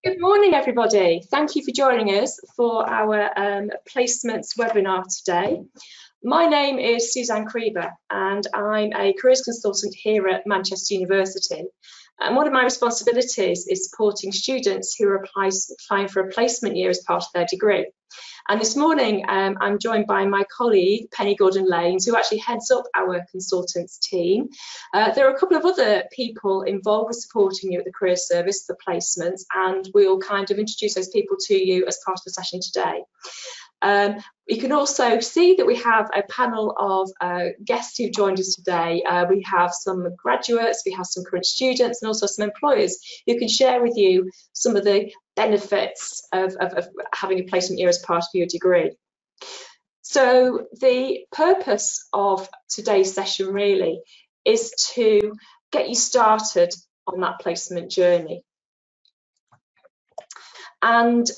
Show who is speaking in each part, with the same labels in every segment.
Speaker 1: Good morning, everybody. Thank you for joining us for our placements webinar today. My name is Suzanne Creeber and I'm a careers consultant here at Manchester University. And one of my responsibilities is supporting students who are applying for a placement year as part of their degree. And this morning, I'm joined by my colleague, Penny Gordon-Lanes, who actually heads up our consultants team. There are a couple of other people involved with supporting you at the Careers Service for placements, and we'll kind of introduce those people to you as part of the session today. You can also see that we have a panel of guests who joined us today. We have some graduates, we have some current students, and also some employers who can share with you some of the benefits of having a placement year as part of your degree. So the purpose of today's session really is to get you started on that placement journey. And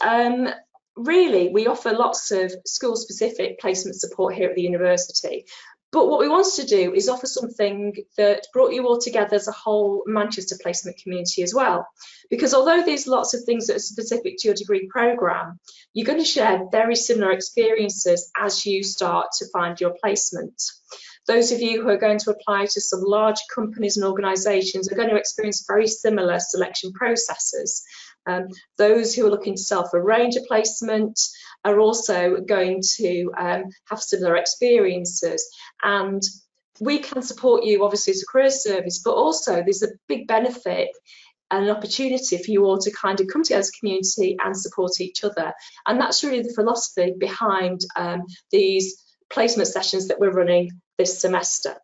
Speaker 1: really, we offer lots of school-specific placement support here at the university. But what we wanted to do is offer something that brought you all together as a whole Manchester placement community as well. Because although there's lots of things that are specific to your degree programme, you're going to share very similar experiences as you start to find your placement. Those of you who are going to apply to some large companies and organisations are going to experience very similar selection processes. Those who are looking to self-arrange a placement are also going to have similar experiences, and we can support you obviously as a careers service, but also there's a big benefit and an opportunity for you all to kind of come together as a community and support each other. And that's really the philosophy behind these placement sessions that we're running this semester.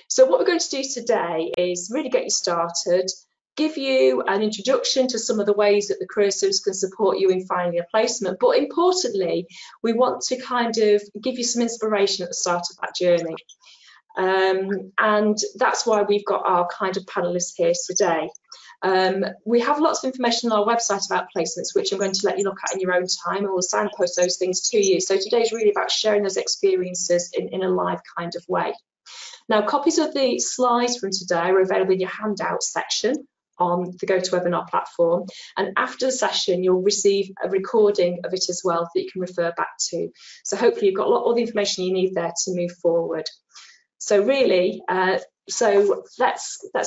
Speaker 1: So what we're going to do today is really get you started, give you an introduction to some of the ways that the Careers Service can support you in finding a placement, but importantly, we want to kind of give you some inspiration at the start of that journey. And that's why we've got our kind of panellists here today. We have lots of information on our website about placements, which I'm going to let you look at in your own time, and we'll signpost those things to you. So today is really about sharing those experiences in a live kind of way. Now, copies of the slides from today are available in your handout section on the GoToWebinar platform, and after the session you'll receive a recording of it as well that you can refer back to. So hopefully you've got all the information you need there to move forward. So really, let's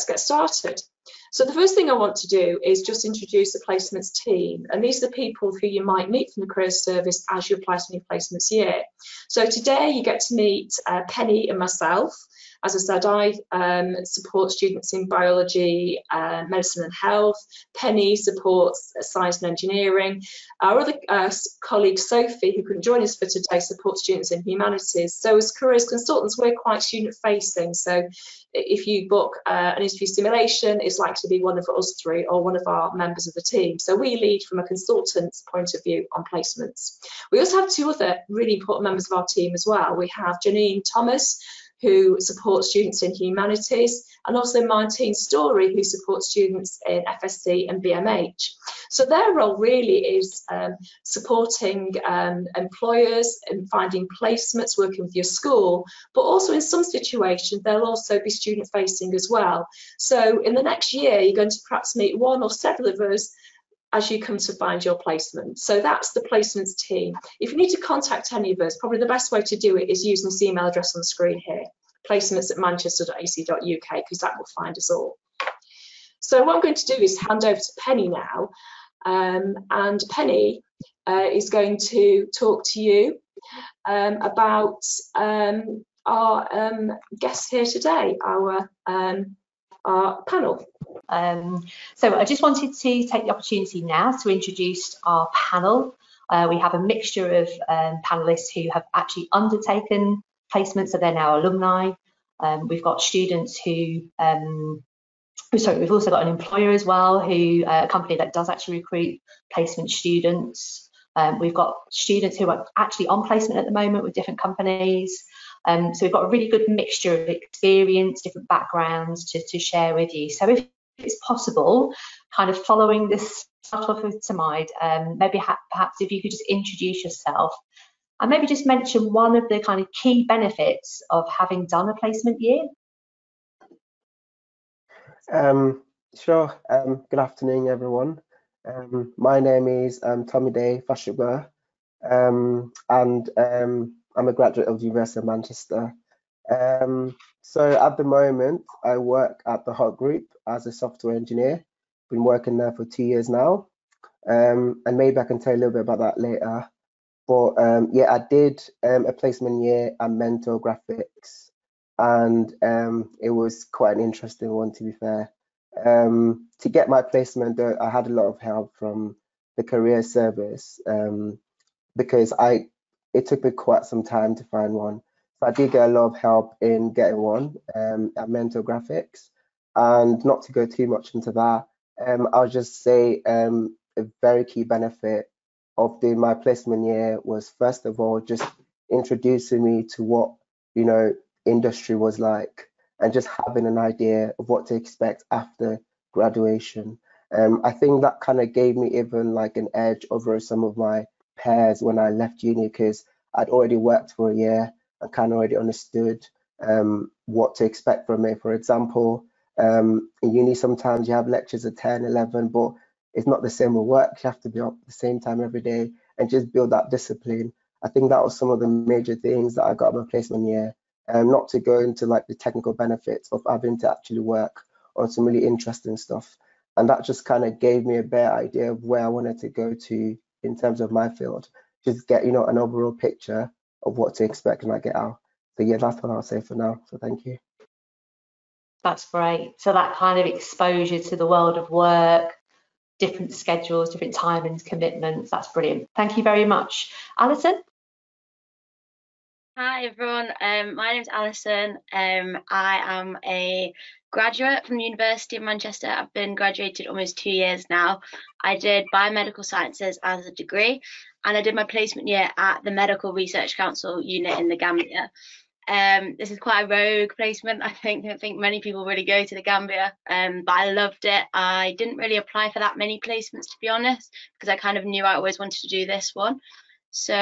Speaker 1: get started. So the first thing I want to do is just introduce the placements team, and these are the people who you might meet from the Careers Service as you apply to new placements year. So today you get to meet Penny and myself. As I said, I support students in biology, medicine and health. Penny supports science and engineering. Our other colleague, Sophie, who couldn't join us for today, supports students in humanities. So as careers consultants, we're quite student facing. So if you book an interview simulation, it's likely to be one of us three or one of our members of the team. So we lead from a consultant's point of view on placements. We also have two other really important members of our team as well. We have Janine Thomas, who supports students in humanities, and also Martine Story, who supports students in FSC and BMH. So their role really is supporting employers in finding placements, working with your school, but also in some situations they'll also be student facing as well. So in the next year you're going to perhaps meet one or several of us as you come to find your placement. So that's the placements team. If you need to contact any of us, probably the best way to do it is using this email address on the screen here, placements@manchester.ac.uk, because that will find us all. So what I'm going to do is hand over to Penny now, and Penny is going to talk to you about our guests here today, our panel.
Speaker 2: So I just wanted to take the opportunity now to introduce our panel. We have a mixture of panellists who have actually undertaken placements, so they're now alumni. We've got students who, we've also got an employer as well, who a company that does actually recruit placement students. We've got students who are actually on placement at the moment with different companies. So we've got a really good mixture of experience, different backgrounds to share with you. So if it's possible, kind of following this start off with Tamide, maybe perhaps if you could just introduce yourself and maybe just mention one of the kind of key benefits of having done a placement year.
Speaker 3: Sure. Good afternoon, everyone. My name is Tommy Day Fashigba, and I'm a graduate of the University of Manchester. So at the moment, I work at the Hot Group as a software engineer. Been working there for 2 years now, and maybe I can tell you a little bit about that later. But yeah, I did a placement year at Mentor Graphics, and it was quite an interesting one, to be fair. To get my placement, I had a lot of help from the career service because it took me quite some time to find one. So I did get a lot of help in getting one at Mentor Graphics. And not to go too much into that, I'll just say a very key benefit of doing my placement year was, first of all, just introducing me to what, you know, industry was like, and just having an idea of what to expect after graduation. I think that kind of gave me even like an edge over some of my peers when I left uni, because I'd already worked for a year and kind of already understood what to expect from it. For example, in uni, sometimes you have lectures at 10, 11, but it's not the same with work. You have to be up at the same time every day and just build that discipline. I think that was some of the major things that I got in my placement year. Not to go into like the technical benefits of having to actually work on some really interesting stuff. And that just kind of gave me a better idea of where I wanted to go to in terms of my field. Just get, you know, an overall picture of what to expect when I get out. So yeah, that's what I'll say for now. So thank you.
Speaker 2: That's great. So that kind of exposure to the world of work, different schedules, different timings, commitments, that's brilliant. Thank you very much. Alison?
Speaker 4: Hi everyone, my name's Alison. I am a graduate from the University of Manchester. I've been graduated almost 2 years now. I did biomedical sciences as a degree, and I did my placement year at the Medical Research Council unit in the Gambia. This is quite a rogue placement. I don't think many people really go to the Gambia, but I loved it. I didn't really apply for that many placements, to be honest, because I kind of knew I always wanted to do this one. So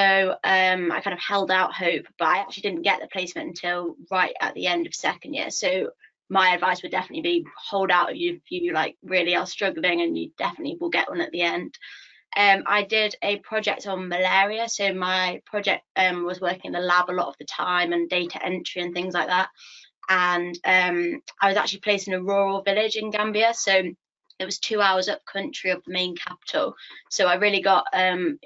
Speaker 4: I kind of held out hope, but I actually didn't get the placement until right at the end of second year. So my advice would definitely be hold out if you like really are struggling, and you definitely will get one at the end. I did a project on malaria. So my project was working in the lab a lot of the time and data entry and things like that. And I was actually placed in a rural village in Gambia. So it was 2 hours up country of the main capital. So I really got a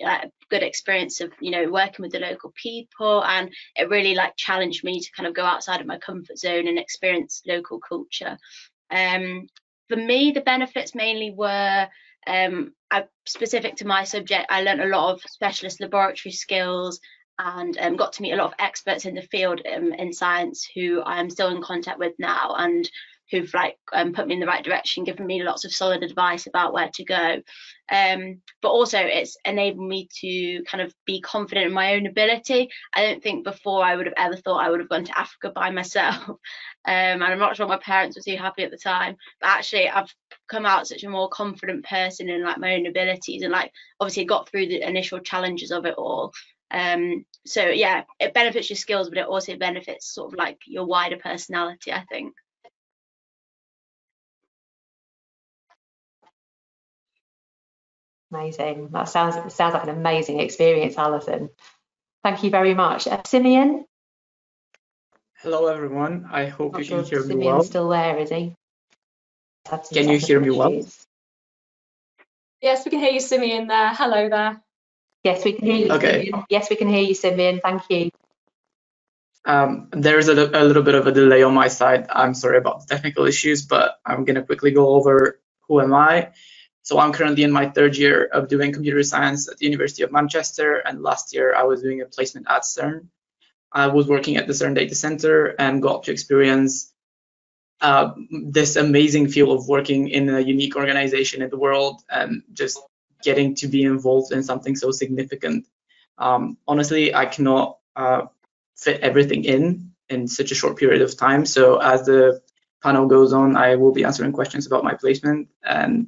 Speaker 4: good experience of, you know, working with the local people, and it really like challenged me to kind of go outside of my comfort zone and experience local culture. For me, the benefits mainly were specific to my subject. I learned a lot of specialist laboratory skills and got to meet a lot of experts in the field in science who I am still in contact with now, and who've like put me in the right direction, given me lots of solid advice about where to go. But also it's enabled me to kind of be confident in my own ability. I don't think before I would have ever thought I would have gone to Africa by myself. And I'm not sure my parents were too happy at the time, but actually I've come out such a more confident person in like my own abilities, and like obviously got through the initial challenges of it all. So yeah, it benefits your skills, but it also benefits sort of like your wider personality, I think.
Speaker 2: Amazing. That sounds like an amazing experience, Alison. Thank you very much. Simeon?
Speaker 5: Hello, everyone. I hope you can hear me well.
Speaker 2: Simeon's still there, is he?
Speaker 5: Can you hear me well?
Speaker 1: Yes, we can hear you, Simeon, there. Hello there.
Speaker 2: Yes, we can hear you,
Speaker 5: Okay.
Speaker 2: Simeon. Yes, we can hear you, Simeon. Thank you.
Speaker 5: There's a little bit of a delay on my side. I'm sorry about the technical issues, but I'm going to quickly go over who am I. So I'm currently in my third year of doing computer science at the University of Manchester, and last year I was doing a placement at CERN. I was working at the CERN data center and got to experience this amazing feel of working in a unique organization in the world, and just getting to be involved in something so significant. Honestly, I cannot fit everything in such a short period of time. So as the panel goes on, I will be answering questions about my placement, and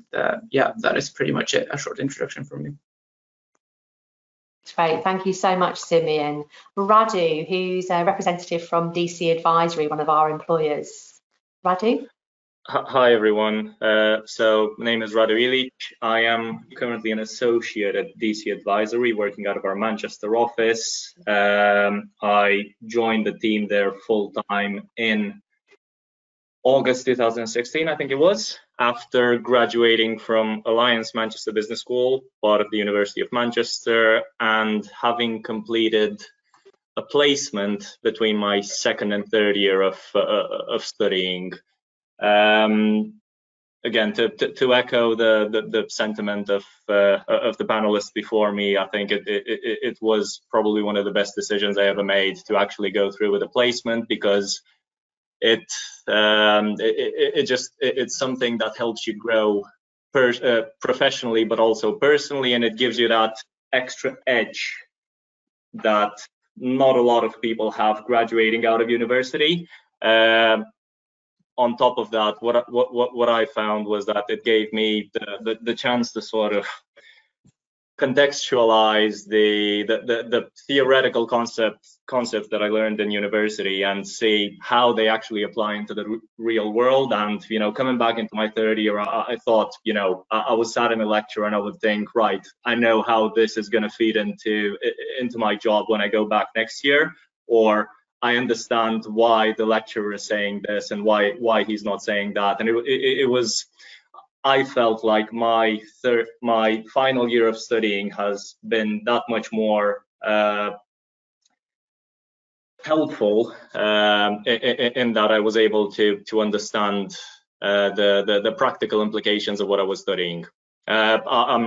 Speaker 5: yeah, that is pretty much it, a short introduction from me.
Speaker 2: Great, thank you so much, Simeon. Radu, who's a representative from DC Advisory, one of our employers. Radu?
Speaker 6: Hi everyone. So my name is Rado Ilic. I am currently an associate at DC Advisory, working out of our Manchester office. I joined the team there full time in August 2016, I think it was, after graduating from Alliance Manchester Business School, part of the University of Manchester, and having completed a placement between my second and third year of studying. Again, to echo the sentiment of the panelists before me, I think it was probably one of the best decisions I ever made to actually go through with a placement, because it's something that helps you grow professionally, but also personally, and it gives you that extra edge that not a lot of people have graduating out of university. On top of that, what I found was that it gave me the chance to sort of contextualize the theoretical concepts that I learned in university and see how they actually apply into the real world. And coming back into my third year, I thought, I was sat in a lecture and I would think, right, I know how this is going to feed into my job when I go back next year, or I understand why the lecturer is saying this and why he's not saying that. And it was, I felt like my final year of studying has been that much more helpful in that I was able to understand the practical implications of what I was studying. I'd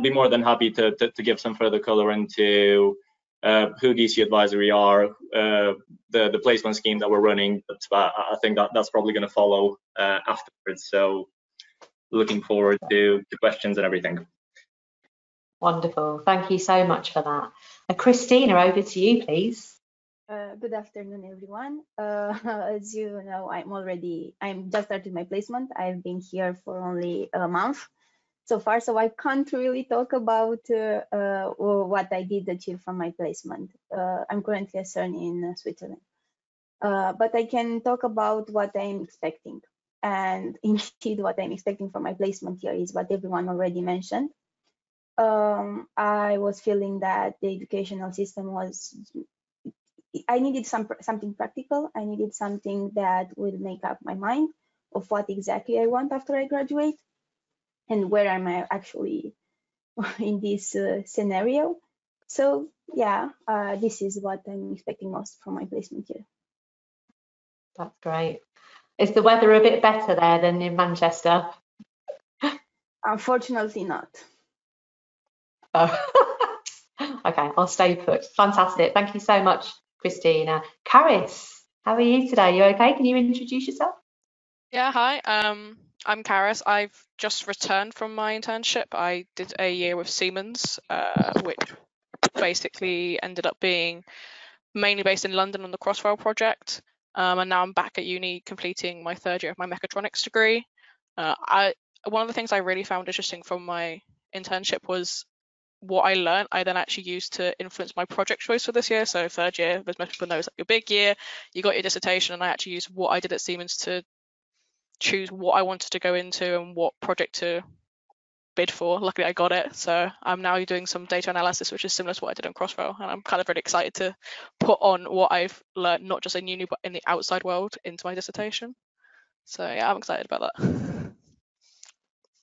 Speaker 6: be more than happy to give some further color into who DC Advisory are, the placement scheme that we're running, but I think that's probably going to follow afterwards. So looking forward to the questions and everything.
Speaker 2: Wonderful. Thank you so much for that. Christina, over to you, please.
Speaker 7: Good afternoon, everyone. As you know, I'm just started my placement. I've been here for only a month so far, so I can't really talk about what I did achieve from my placement. I'm currently a CERN in Switzerland, but I can talk about what I'm expecting. And indeed, what I'm expecting from my placement here is what everyone already mentioned. I was feeling that the educational system I needed something practical. I needed something that would make up my mind of what exactly I want after I graduate and where am I actually in this scenario. So yeah, this is what I'm expecting most from my placement here.
Speaker 2: That's great. Is the weather a bit better there than in Manchester?
Speaker 7: Unfortunately not.
Speaker 2: Oh. Okay, I'll stay put. Fantastic. Thank you so much, Christina. Caris, how are you today? You okay? Can you introduce yourself?
Speaker 8: Yeah, hi. I'm Caris. I've just returned from my internship. I did a year with Siemens, which basically ended up being mainly based in London on the Crossrail project. And now I'm back at uni completing my third year of my mechatronics degree. One of the things I really found interesting from my internship was what I learned, I then actually used to influence my project choice for this year. So third year, as most people know, is like your big year. You got your dissertation, and I actually used what I did at Siemens to choose what I wanted to go into and what project to bid for. Luckily, I got it. So I'm now doing some data analysis, which is similar to what I did on Crossrail. And I'm kind of really excited to put on what I've learned, not just in uni, but in the outside world, into my dissertation. So yeah, I'm excited about that.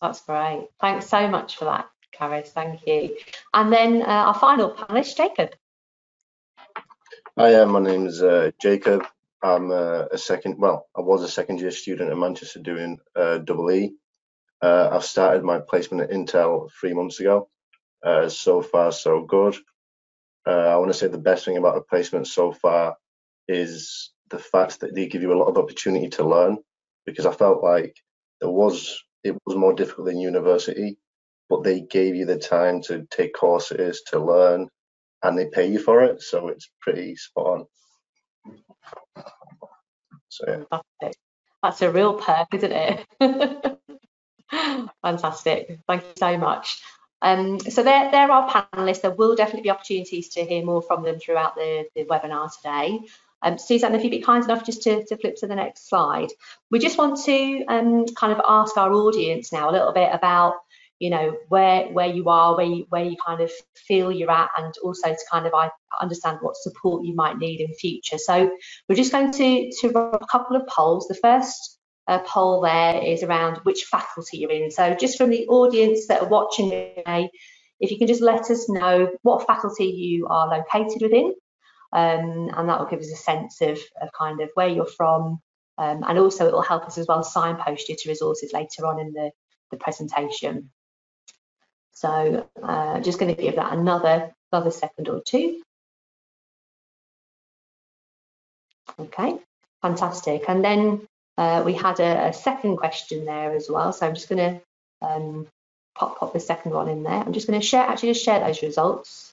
Speaker 2: That's great. Thanks so much for that, Caris. Thank you. And then our final panelist, Jacob.
Speaker 9: Hi, my name is Jacob. I'm I was a second year student at Manchester doing double E. I've started my placement at Intel 3 months ago. So far, so good. I want to say the best thing about the placement so far is the fact that they give you a lot of opportunity to learn, because I felt like it was more difficult than university, but they gave you the time to take courses, to learn, and they pay you for it, so it's pretty spot on. So yeah.
Speaker 2: That's a real perk, isn't it? Fantastic. Thank you so much. So they're our panelists. There will definitely be opportunities to hear more from them throughout the webinar today. Suzanne, if you'd be kind enough just to flip to the next slide. We just want to kind of ask our audience now a little bit about, you know, where you are, where you kind of feel you're at, and also to kind of understand what support you might need in future. So we're just going to run a couple of polls. The first poll there is around which faculty you're in. So just from the audience that are watching today, if you can just let us know what faculty you are located within, and that will give us a sense of kind of where you're from, and also it will help us as well signpost you to resources later on in the presentation. So just going to give that another second or two. Okay, fantastic. And then we had a second question there as well. So I'm just going to pop the second one in there. I'm just going to share those results.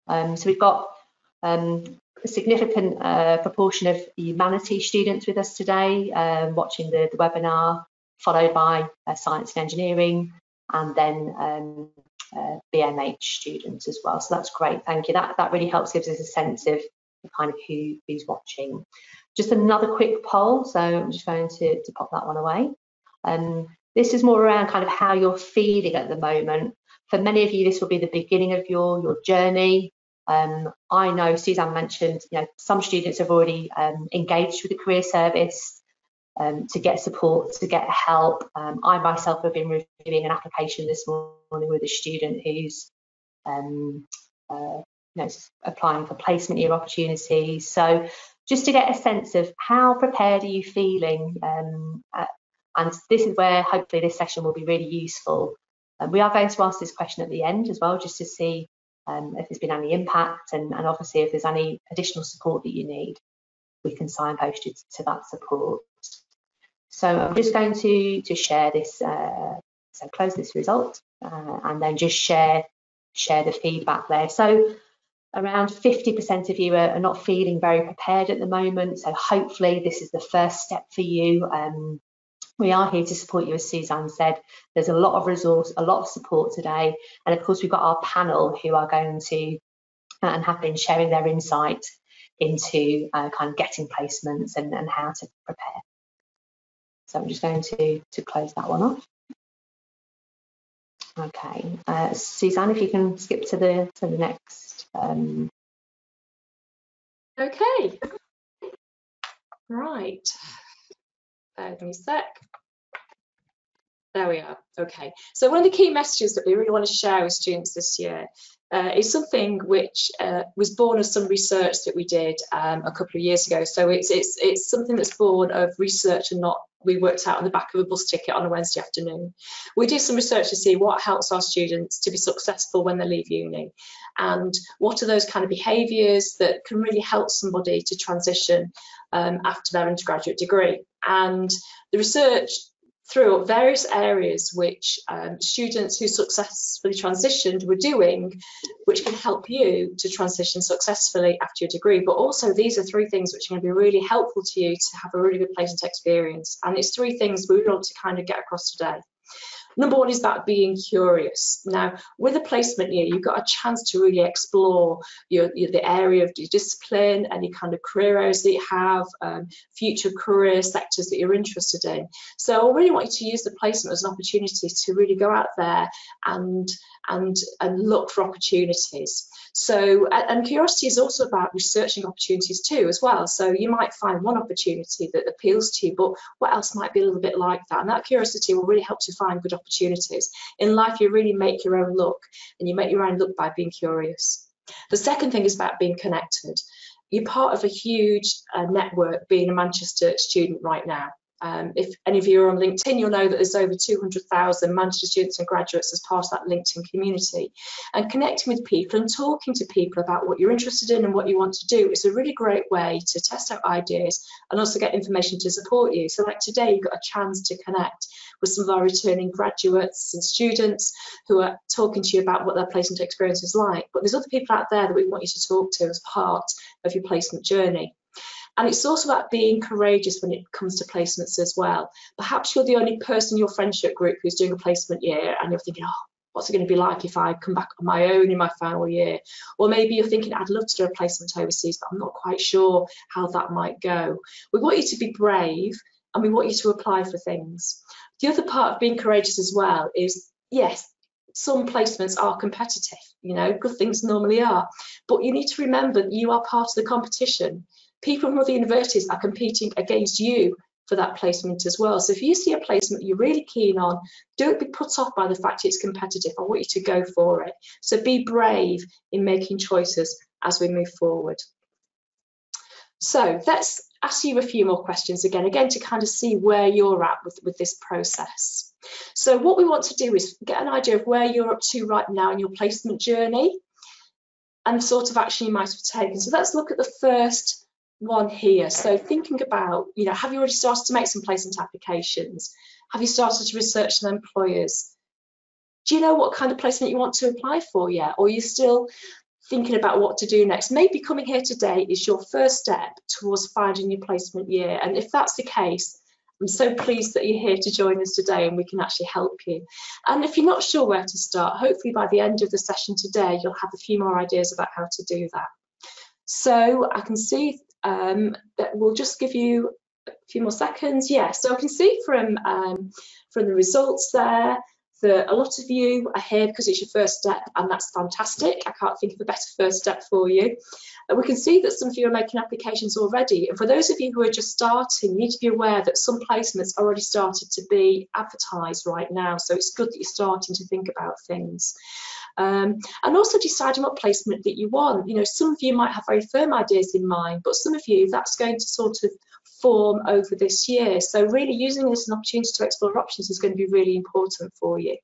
Speaker 2: So we've got a significant proportion of humanities students with us today, watching the webinar, followed by science and engineering, and then BMH students as well. So that's great, thank you. That really helps, gives us a sense of kind of who's watching. Just another quick poll, so I'm just going to pop that one away. This is more around kind of how you're feeling at the moment. For many of you, this will be the beginning of your journey. I know Suzanne mentioned, you know, some students have already engaged with the career service to get support, to get help. I myself have been reviewing an application this morning with a student who's you know, applying for placement year opportunities. So just to get a sense of how prepared are you feeling, and this is where hopefully this session will be really useful. We are going to ask this question at the end as well, just to see if there's been any impact, and obviously if there's any additional support that you need, we can signpost you to that support. So I'm just going to share this, so close this result, and then just share the feedback there. So around 50% of you are not feeling very prepared at the moment, so hopefully this is the first step for you. We are here to support you, as Suzanne said. There's a lot of resource, a lot of support today, and of course we've got our panel who are going to and have been sharing their insight into kind of getting placements and how to prepare. So I'm just going to close that one off. Okay, Suzanne, if you can skip to the next.
Speaker 1: Okay, right. Bear with me a sec. There we are. Okay, so one of the key messages that we really want to share with students this year is something which was born of some research that we did a couple of years ago. So it's something that's born of research and not we worked out on the back of a bus ticket on a Wednesday afternoon. We did some research to see what helps our students to be successful when they leave uni, and what are those kind of behaviours that can really help somebody to transition after their undergraduate degree. And the research through various areas which students who successfully transitioned were doing, which can help you to transition successfully after your degree. But also these are three things which are going to be really helpful to you to have a really good placement experience. And it's three things we want to kind of get across today. Number one is about being curious. Now, with a placement year, you've got a chance to really explore the area of your discipline, any kind of career areas that you have, future career sectors that you're interested in. So I really want you to use the placement as an opportunity to really go out there and look for opportunities. So, and curiosity is also about researching opportunities too as well. So you might find one opportunity that appeals to you, but what else might be a little bit like that? And that curiosity will really help to find good opportunities. In life, you really make your own luck, and you make your own luck by being curious. The second thing is about being connected. You're part of a huge network being a Manchester student right now. If any of you are on LinkedIn, you'll know that there's over 200,000 Manchester students and graduates as part of that LinkedIn community. And connecting with people and talking to people about what you're interested in and what you want to do is a really great way to test out ideas and also get information to support you. So like today, you've got a chance to connect with some of our returning graduates and students who are talking to you about what their placement experience is like. But there's other people out there that we want you to talk to as part of your placement journey. And it's also about being courageous when it comes to placements as well. Perhaps you're the only person in your friendship group who's doing a placement year and you're thinking, oh, What's it going to be like if I come back on my own in my final year? Or maybe you're thinking, I'd love to do a placement overseas, but I'm not quite sure how that might go. We want you to be brave, and we want you to apply for things. The other part of being courageous as well is, yes, some placements are competitive, you know, good things normally are, but you need to remember that you are part of the competition. People from other universities are competing against you for that placement as well. So if you see a placement you're really keen on, don't be put off by the fact it's competitive. I want you to go for it. So be brave in making choices as we move forward. So let's ask you a few more questions again to kind of see where you're at with this process. So what we want to do is get an idea of where you're up to right now in your placement journey and the sort of action you might have taken. So let's look at the first one here. So thinking about, you know, have you already started to make some placement applications? Have you started to research some employers? Do you know what kind of placement you want to apply for yet? Or are you still thinking about what to do next? Maybe coming here today is your first step towards finding your placement year. And if that's the case, I'm so pleased that you're here to join us today and we can actually help you. And if you're not sure where to start, hopefully by the end of the session today, you'll have a few more ideas about how to do that. So I can see that we'll just give you a few more seconds. Yeah, so I can see from the results there that a lot of you are here because it's your first step, and that's fantastic. I can't think of a better first step for you. And we can see that some of you are making applications already. And for those of you who are just starting, you need to be aware that some placements are already started to be advertised right now. So it's good that you're starting to think about things. And also deciding what placement that you want. You know, some of you might have very firm ideas in mind, but some of you, that's going to sort of form over this year. So really using this as an opportunity to explore options is going to be really important for you.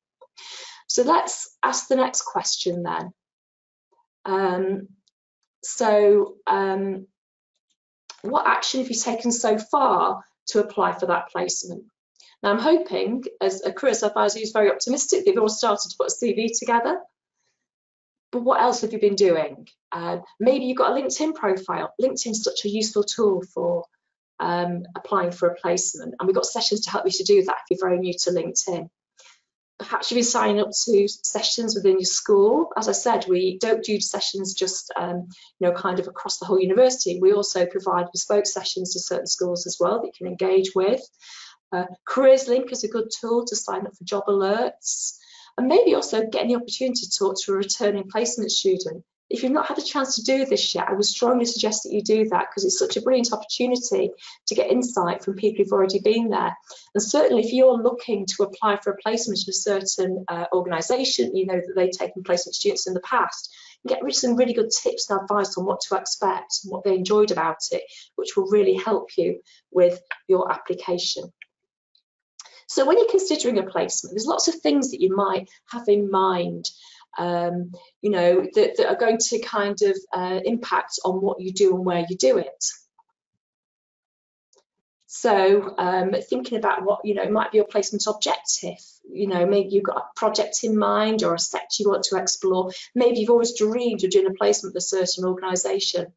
Speaker 1: So let's ask the next question then. What action have you taken so far to apply for that placement? Now I'm hoping, as a careers advisor who's very optimistic, they've all started to put a CV together. But what else have you been doing? Maybe you've got a LinkedIn profile. LinkedIn's such a useful tool for applying for a placement, and we've got sessions to help you to do that if you're very new to LinkedIn. Perhaps you've been signing up to sessions within your school. As I said, we don't do sessions just you know, kind of across the whole university. We also provide bespoke sessions to certain schools as well that you can engage with. Careers Link is a good tool to sign up for job alerts, and maybe also getting the opportunity to talk to a returning placement student. If you've not had a chance to do this yet, I would strongly suggest that you do that, because it's such a brilliant opportunity to get insight from people who've already been there. And certainly if you're looking to apply for a placement in a certain organisation, you know that they've taken placement students in the past, you get some really good tips and advice on what to expect and what they enjoyed about it, which will really help you with your application. So when you're considering a placement, there's lots of things that you might have in mind, you know, that are going to kind of impact on what you do and where you do it. So thinking about what, you know, might be your placement objective. You know, maybe you've got a project in mind or a sector you want to explore. Maybe you've always dreamed of doing a placement with a certain organisation.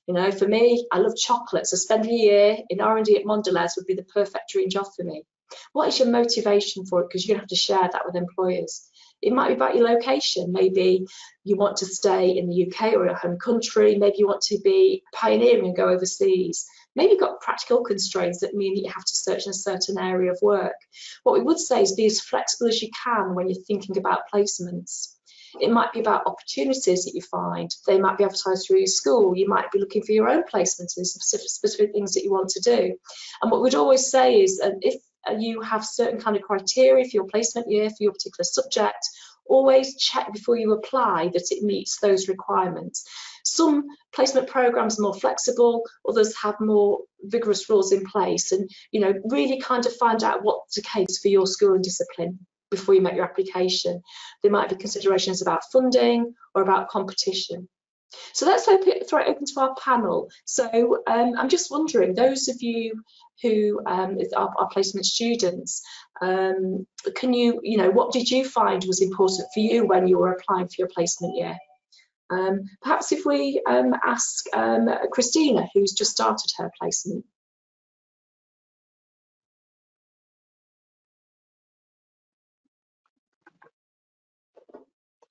Speaker 1: You know, for me, I love chocolate, so spending a year in R&D at Mondelez would be the perfect dream job for me. What is your motivation for it? Because you're going to have to share that with employers. It might be about your location. Maybe you want to stay in the UK or your home country. Maybe you want to be pioneering and go overseas. Maybe you've got practical constraints that mean that you have to search in a certain area of work. What we would say is be as flexible as you can when you're thinking about placements. It might be about opportunities that you find. They might be advertised through your school. You might be looking for your own placements and specific things that you want to do. And what we'd always say is, if you have certain kind of criteria for your placement year, for your particular subject, always check before you apply that it meets those requirements. Some placement programs are more flexible, others have more vigorous rules in place, and you know, really kind of find out what's the case for your school and discipline before you make your application. There might be considerations about funding or about competition. So let's throw it open to our panel. So I'm just wondering, those of you who are placement students, can you know, what did you find was important for you when you were applying for your placement year? Perhaps if we ask Christina, who's just started her placement.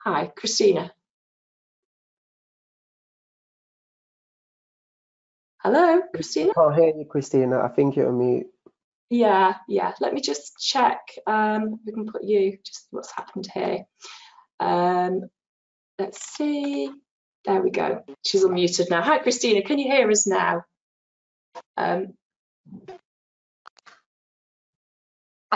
Speaker 1: Hi, Christina. Hello, Christina?
Speaker 3: Can't hear you, Christina. I think you're on mute.
Speaker 1: Yeah. Let me just check. We can put you, just what's happened here. Let's see. There we go. She's unmuted now. Hi, Christina. Can you hear us now?
Speaker 2: I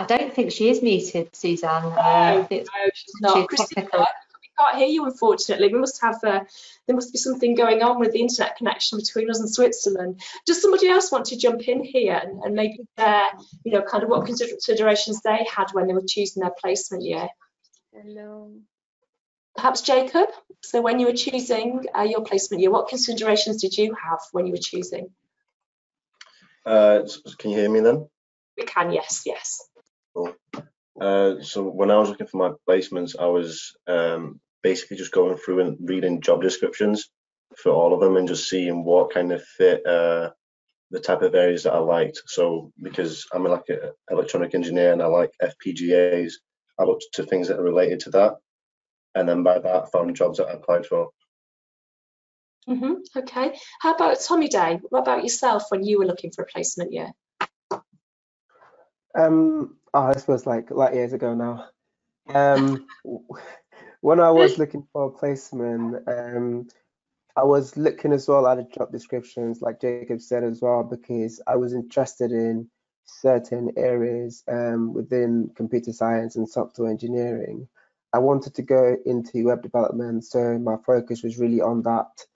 Speaker 2: don't think she is muted, Suzanne.
Speaker 1: No, she's not. Christina, we can't hear you, unfortunately. We must have there must be something going on with the internet connection between us and Switzerland. Does somebody else want to jump in here and maybe share, you know, kind of what considerations they had when they were choosing their placement year?
Speaker 7: Hello.
Speaker 1: Perhaps Jacob. So when you were choosing your placement year, what considerations did you have when you were choosing?
Speaker 9: Can you hear me then?
Speaker 1: We can, yes.
Speaker 9: Cool. So when I was looking for my placements, I was basically just going through and reading job descriptions for all of them and just seeing what kind of fit the type of areas that I liked. So because I'm like an electronic engineer and I like FPGAs, I looked to things that are related to that. And then by that, I found jobs that I applied for.
Speaker 1: Okay. How about Tommy Day? What about yourself when you were looking for a placement year?
Speaker 3: This was like years ago now. When I was looking for a placement, I was looking as well at the job descriptions, like Jacob said as well, because I was interested in certain areas within computer science and software engineering. I wanted to go into web development, so my focus was really on that.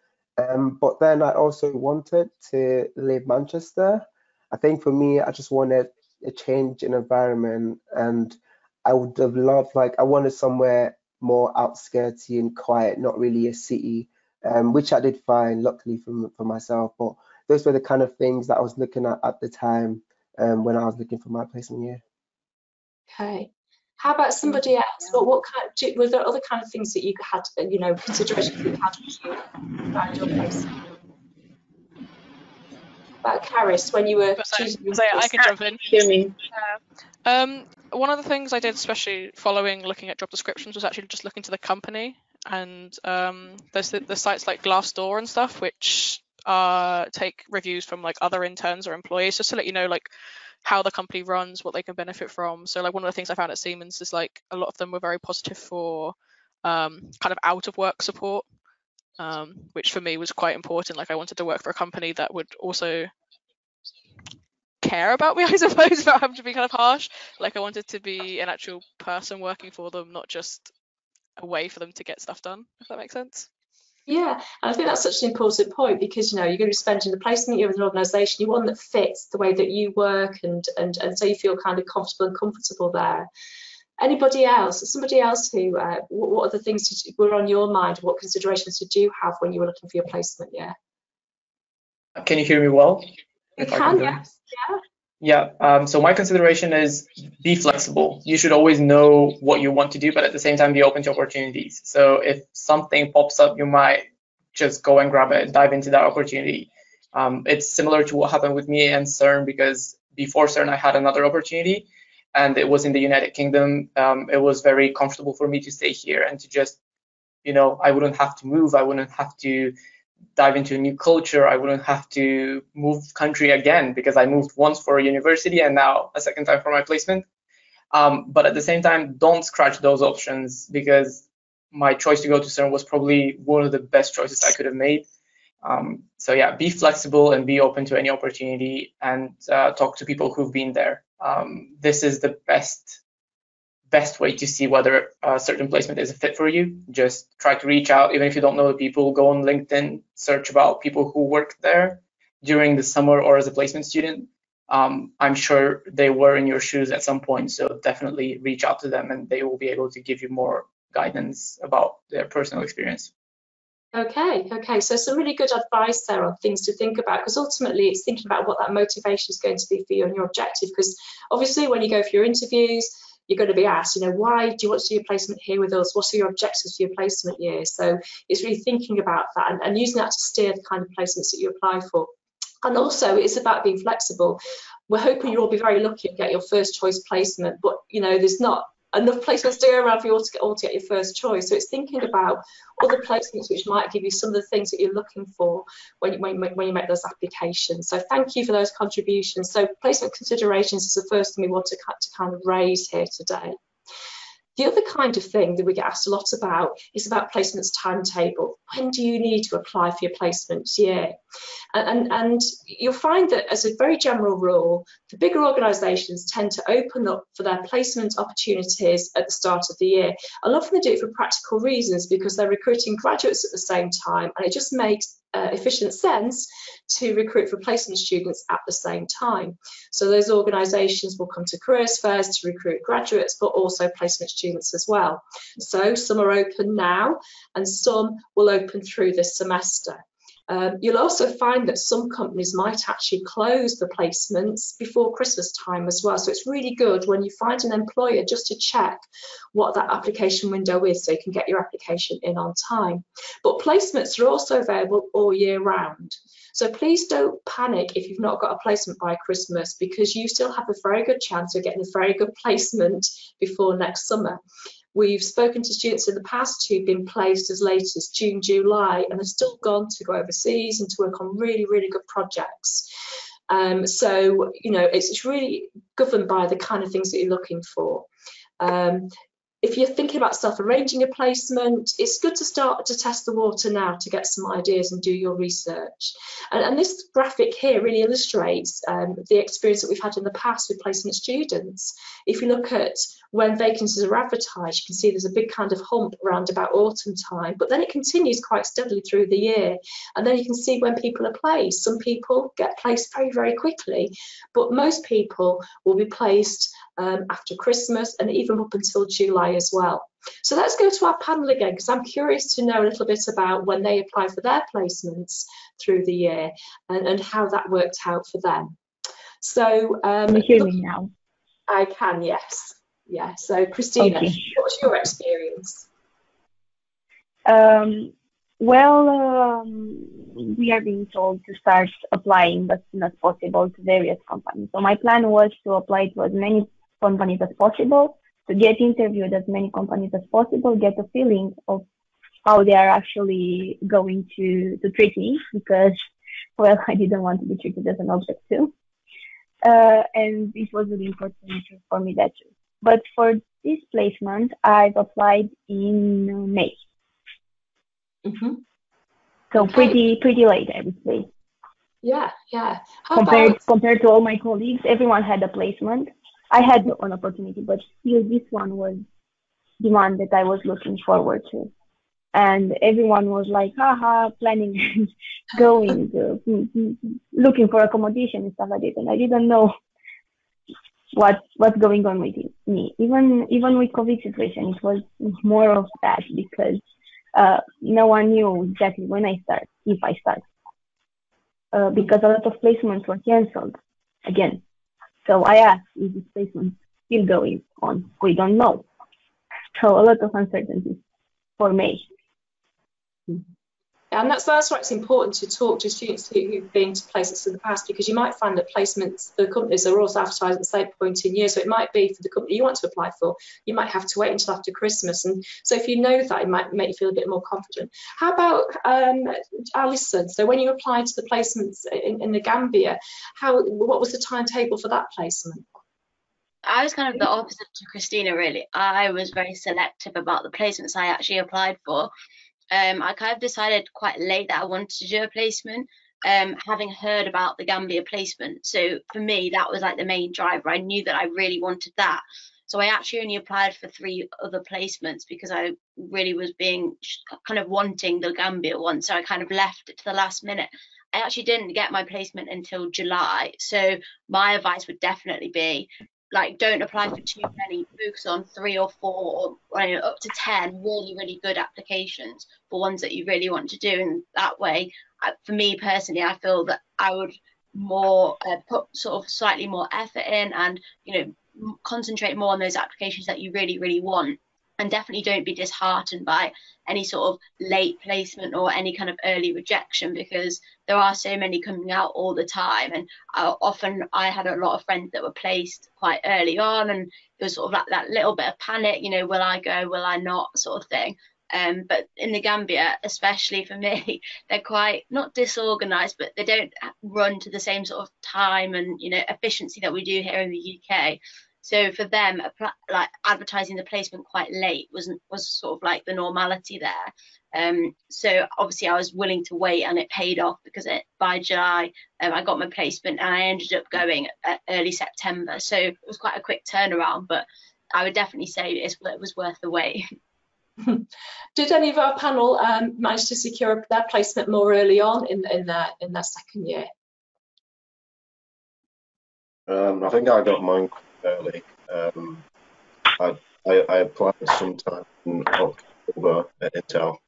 Speaker 3: But then I also wanted to leave Manchester. I think for me, I just wanted a change in environment, and I would have loved, I wanted somewhere more outskirty and quiet, not really a city, which I did find, luckily for myself. But those were the kind of things that I was looking at the time when I was looking for my placement year.
Speaker 1: Okay. How about somebody else? What kind? Were there other kind of things that you had, you know, considerations you had when you found your placement? About Caris, when you were choosing your
Speaker 8: I can jump in.
Speaker 4: Hear me.
Speaker 8: One of the things I did, especially following looking at job descriptions, was actually just looking to the company. And there's the sites like Glassdoor and stuff, which take reviews from like other interns or employees, just to let you know like how the company runs, what they can benefit from. So like one of the things I found at Siemens is like a lot of them were very positive for kind of out of work support, which for me was quite important. Like I wanted to work for a company that would also care about me, I suppose, without having to be kind of harsh. Like I wanted to be an actual person working for them, not just a way for them to get stuff done, if that makes sense.
Speaker 1: Yeah, and I think that's such an important point, because you know you're going to be spending the placement year with an organisation, you want that fits the way that you work, and so you feel kind of comfortable and comfortable there. Anybody else? Somebody else who? What other things were on your mind? What considerations did you have when you were looking for your placement year?
Speaker 5: Can you hear me well?
Speaker 1: You can, yes.
Speaker 5: Yeah. So my consideration is be flexible. You should always know what you want to do, but at the same time be open to opportunities. So if something pops up, you might just go and grab it, dive into that opportunity. It's similar to what happened with me and CERN, because before CERN I had another opportunity, and it was in the United Kingdom. It was very comfortable for me to stay here and to just, you know, I wouldn't have to move. I wouldn't have to dive into a new culture. I wouldn't have to move country again, because I moved once for a university and now a second time for my placement. But at the same time, don't scratch those options, because my choice to go to CERN was probably one of the best choices I could have made. So yeah, be flexible and be open to any opportunity, and talk to people who've been there. This is the best way to see whether a certain placement is a fit for you. Just try to reach out, even if you don't know the people. Go on LinkedIn, search about people who worked there during the summer or as a placement student. I'm sure they were in your shoes at some point, so definitely reach out to them and they will be able to give you more guidance about their personal experience.
Speaker 1: Okay, so some really good advice there on things to think about, because ultimately it's thinking about what that motivation is going to be for you and your objective, because obviously when you go for your interviews, you're going to be asked, you know, why do you want to do your placement here with us? What are your objectives for your placement year? So it's really thinking about that and using that to steer the kind of placements that you apply for. And also it's about being flexible. We're hoping you'll all be very lucky and get your first choice placement, but you know, there's not enough placements to go around for you all to get your first choice. So it's thinking about other placements which might give you some of the things that you're looking for when you make those applications. So thank you for those contributions. So placement considerations is the first thing we want to kind of raise here today. The other kind of thing that we get asked a lot about is about placements timetable. When do you need to apply for your placement year? And you'll find that as a very general rule, the bigger organisations tend to open up for their placement opportunities at the start of the year. And often they do it for practical reasons because they're recruiting graduates at the same time, and it just makes efficient sense to recruit for placement students at the same time. So those organisations will come to careers fairs to recruit graduates, but also placement students as well. So some are open now and some will open through this semester. You'll also find that some companies might actually close the placements before Christmas time as well. So it's really good when you find an employer just to check what that application window is so you can get your application in on time. But placements are also available all year round. So please don't panic if you've not got a placement by Christmas, because you still have a very good chance of getting a very good placement before next summer. We've spoken to students in the past who've been placed as late as June, July, and have still gone to go overseas and to work on really, really good projects. So, you know, it's really governed by the kind of things that you're looking for. If you're thinking about self-arranging a placement, it's good to start to test the water now to get some ideas and do your research. And this graphic here really illustrates the experience that we've had in the past with placement students. If you look at when vacancies are advertised, you can see there's a big kind of hump around about autumn time, but then it continues quite steadily through the year. And then you can see when people are placed. Some people get placed very, very quickly, but most people will be placed after Christmas and even up until July as well. So let's go to our panel again, because I'm curious to know a little bit about when they apply for their placements through the year and how that worked out for them. So
Speaker 10: can you hear me now?
Speaker 1: I can, yes. Yeah, so Christina,
Speaker 10: okay.
Speaker 1: What's your experience?
Speaker 10: We are being told to start applying as soon as possible to various companies. So my plan was to apply to as many companies as possible, to get interviewed as many companies as possible, get a feeling of how they are actually going to treat me, because, well, I didn't want to be treated as an object too. And it was really important for me that too. But for this placement, I've applied in May.
Speaker 1: Mm-hmm.
Speaker 10: So okay. pretty late, I would say.
Speaker 1: Yeah, yeah.
Speaker 10: Compared to all my colleagues, everyone had a placement. I had an opportunity, but still this one was the one that I was looking forward to. And everyone was like, haha, planning, going, looking for accommodation and stuff like that. And I didn't know what's going on with me. Even with COVID situation, it was more of that, because no one knew exactly when I start, if I start, because a lot of placements were cancelled again. So I asked, is this placement still going on? We don't know. So a lot of uncertainty for May.
Speaker 1: And that's why it's important to talk to students who've been to placements in the past, because you might find that placements, the companies are also advertised at the same point in year. So it might be for the company you want to apply for, you might have to wait until after Christmas. And so if you know that, it might make you feel a bit more confident. How about Alison? So when you applied to the placements in the Gambia, what was the timetable for that placement?
Speaker 4: I was kind of the opposite to Christina, really. I was very selective about the placements I actually applied for. I kind of decided quite late that I wanted to do a placement, having heard about the Gambia placement. So for me, that was like the main driver. I knew that I really wanted that. So I actually only applied for 3 other placements because I really was kind of wanting the Gambia one. So I kind of left it to the last minute. I actually didn't get my placement until July. So my advice would definitely be, like, don't apply for too many, focus on 3 or 4 or up to 10 really, really good applications for ones that you really want to do. And that way, for me personally, I feel that I would more put sort of slightly more effort in and, concentrate more on those applications that you really, really want. And definitely don't be disheartened by any sort of late placement or any kind of early rejection, because there are so many coming out all the time. And I had a lot of friends that were placed quite early on, and it was sort of like that little bit of panic, you know, will I go, will I not, sort of thing. But in the Gambia, especially for me, they're quite not disorganized, but they don't run to the same sort of time and, you know, efficiency that we do here in the UK. So for them, like advertising the placement quite late was sort of like the normality there. So obviously I was willing to wait, and it paid off, because by July I got my placement, and I ended up going early September. So it was quite a quick turnaround, but I would definitely say it was worth the wait.
Speaker 1: Did any of our panel manage to secure their placement more early on in their second year?
Speaker 9: I think I got mine early. I applied sometime in October at Intel,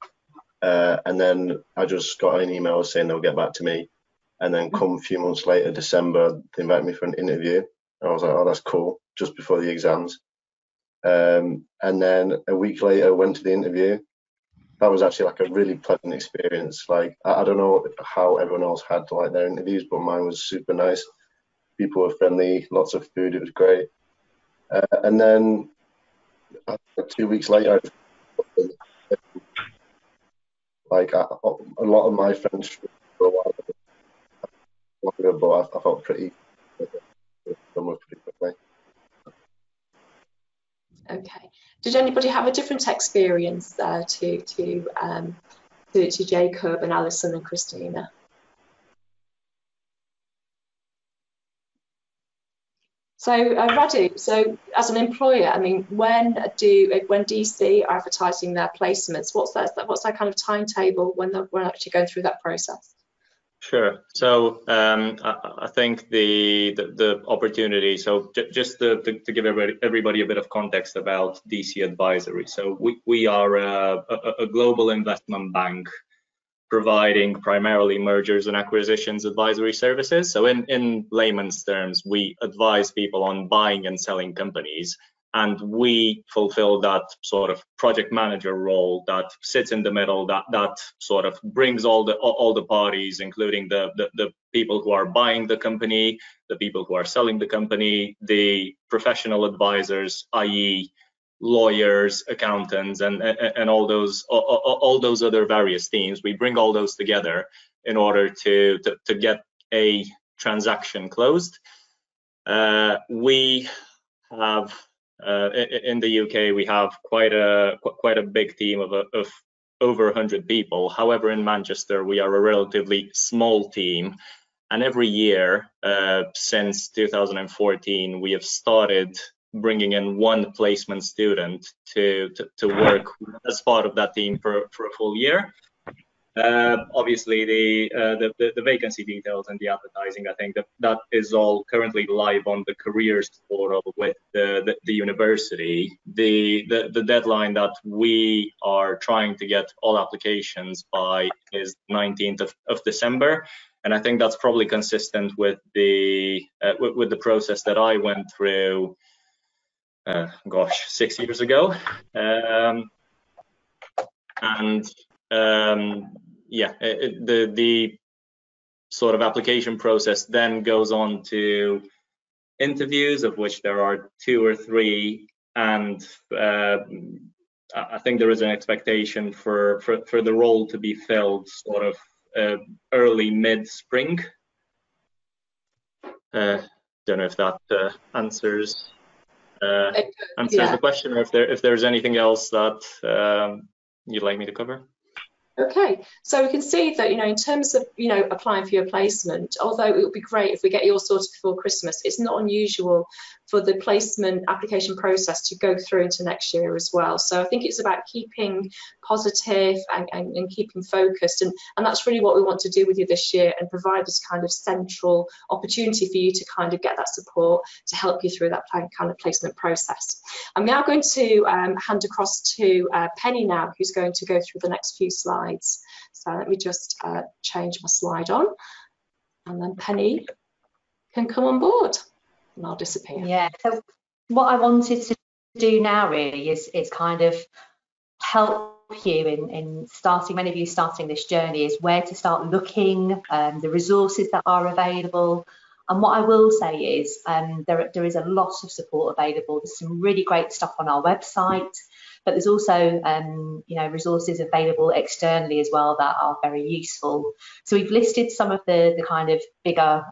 Speaker 9: and then I just got an email saying they'll get back to me, and then come a few months later, December, they invited me for an interview, and I was like, oh, that's cool, just before the exams. And then a week later, went to the interview. That was actually like a really pleasant experience. Like, I don't know how everyone else had like their interviews, but mine was super nice. People were friendly, lots of food, it was great. And then 2 weeks later, like a lot of my friends for a while longer, but I felt pretty quickly.
Speaker 1: Okay. Did anybody have a different experience to Jacob and Alison and Christina? So Radu, so as an employer, I mean, when DC are advertising their placements, what's that kind of timetable when we're actually going through that process?
Speaker 6: Sure. So I think the opportunity. So just to give everybody a bit of context about DC Advisory. So we are a global investment bank providing primarily mergers and acquisitions advisory services. So in layman's terms, we advise people on buying and selling companies, and we fulfill that sort of project manager role that sits in the middle, that sort of brings all the parties, including the people who are buying the company, the people who are selling the company, the professional advisors, i.e. lawyers, accountants, and all those other various teams. We bring all those together in order to get a transaction closed. We have in the UK we have quite a big team of over 100 people. However, in Manchester we are a relatively small team, and every year since 2014 we have started bringing in one placement student to work as part of that team for a full year. Obviously, the vacancy details and the advertising, I think that is all currently live on the careers portal with the university. The deadline that we are trying to get all applications by is 19th of December, and I think that's probably consistent with the process that I went through. 6 years ago, the sort of application process then goes on to interviews, of which there are 2 or 3, and I think there is an expectation for the role to be filled sort of early mid-spring. Don't know if that answers the question, or if there's anything else that you'd like me to cover.
Speaker 1: Okay, so we can see that, in terms of, applying for your placement, although it would be great if we get yours sorted before Christmas, it's not unusual for the placement application process to go through into next year as well. So I think it's about keeping positive and keeping focused, and that's really what we want to do with you this year, and provide this kind of central opportunity for you to kind of get that support to help you through that kind of placement process. I'm now going to hand across to Penny now, who's going to go through the next few slides. So let me just change my slide on, and then Penny can come on board, and I'll disappear.
Speaker 2: Yeah, so what I wanted to do now really is kind of help you in starting, many of you starting this journey, is where to start looking, the resources that are available. And what I will say is there is a lot of support available. There's some really great stuff on our website, but there's also resources available externally as well that are very useful. So we've listed some of the kind of bigger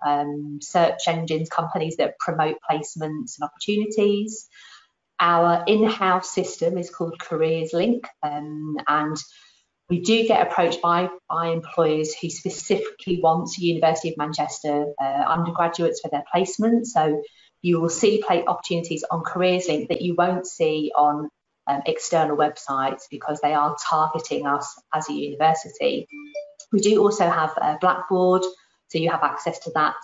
Speaker 2: search engines, companies that promote placements and opportunities. Our in-house system is called CareersLink, and we do get approached by employers who specifically want University of Manchester undergraduates for their placement. So you will see opportunities on CareersLink that you won't see on external websites, because they are targeting us as a university. We do also have Blackboard, so you have access to that.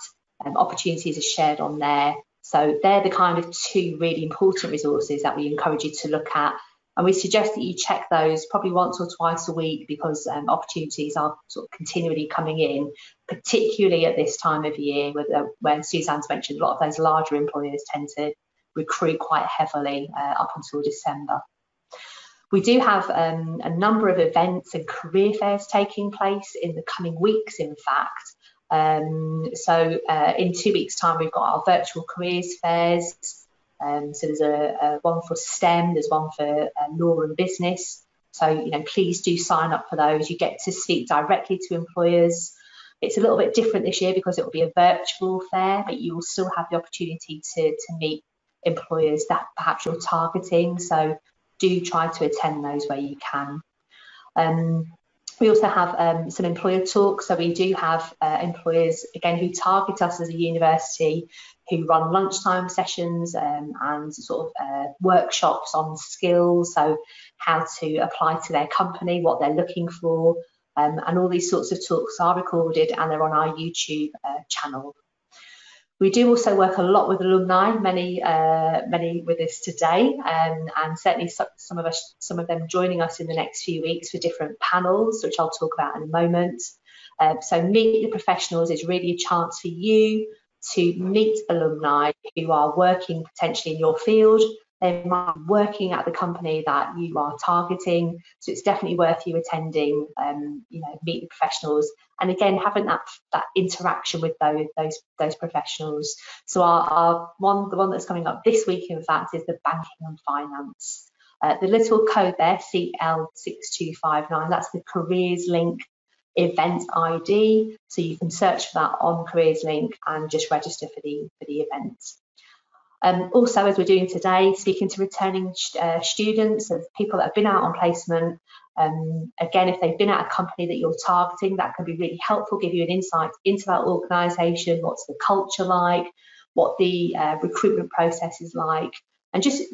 Speaker 2: Opportunities are shared on there. So they're the kind of two really important resources that we encourage you to look at. And we suggest that you check those probably once or twice a week, because opportunities are sort of continually coming in, particularly at this time of year, when Suzanne's mentioned, a lot of those larger employers tend to recruit quite heavily up until December. We do have a number of events and career fairs taking place in the coming weeks, in fact. So in 2 weeks' time, we've got our virtual careers fairs. So there's a one for STEM, there's one for law and business. So please do sign up for those. You get to speak directly to employers. It's a little bit different this year because it will be a virtual fair, but you will still have the opportunity to meet employers that perhaps you're targeting. So do try to attend those where you can. We also have some employer talks. So we do have employers, again, who target us as a university, who run lunchtime sessions and sort of workshops on skills, so how to apply to their company, what they're looking for, and all these sorts of talks are recorded and they're on our YouTube channel. We do also work a lot with alumni, many with us today, and certainly some of them joining us in the next few weeks for different panels, which I'll talk about in a moment. So Meet the Professionals is really a chance for you to meet alumni who are working potentially in your field. They might be working at the company that you are targeting, so it's definitely worth you attending. Meet the Professionals, and again having that interaction with those professionals. So the one that's coming up this week, in fact, is the banking and finance. The little code there, CL6259, that's the CareersLink event ID. So you can search for that on CareersLink and just register for the event. Also, as we're doing today, speaking to returning students and people that have been out on placement. Again, if they've been at a company that you're targeting, that can be really helpful, give you an insight into that organisation, what's the culture like, what the recruitment process is like, and just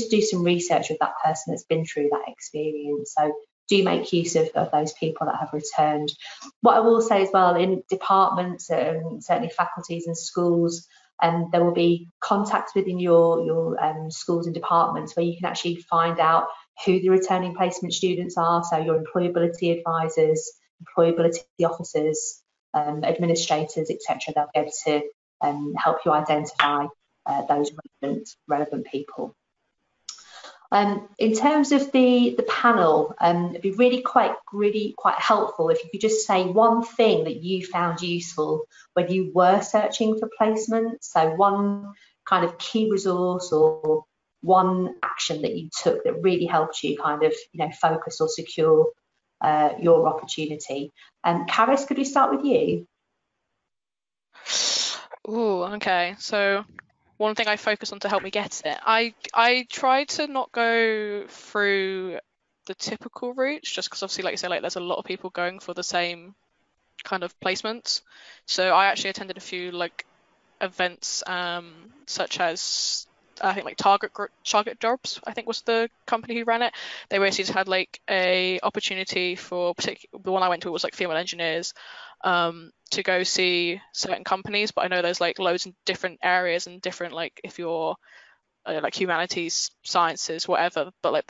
Speaker 2: do some research with that person that's been through that experience. So do make use of those people that have returned. What I will say as well, in departments and certainly faculties and schools, there will be contacts within your schools and departments where you can actually find out who the returning placement students are. So your employability advisors, employability officers, administrators, etc. They'll be able to help you identify those relevant people. In terms of the panel, it'd be really quite helpful if you could just say one thing that you found useful when you were searching for placement. So one kind of key resource or one action that you took that really helped you kind of focus or secure your opportunity. Caris, could we start with you?
Speaker 8: Ooh, okay. So one thing I focus on to help me get it, I tried to not go through the typical routes, just because obviously, like you say, there's a lot of people going for the same kind of placements. So I actually attended a few events, such as I think Target Jobs, I think was the company who ran it. They basically just had a opportunity for the one I went to was female engineers, to go see certain companies, but I know there's loads in different areas and different if you're humanities, sciences, whatever, but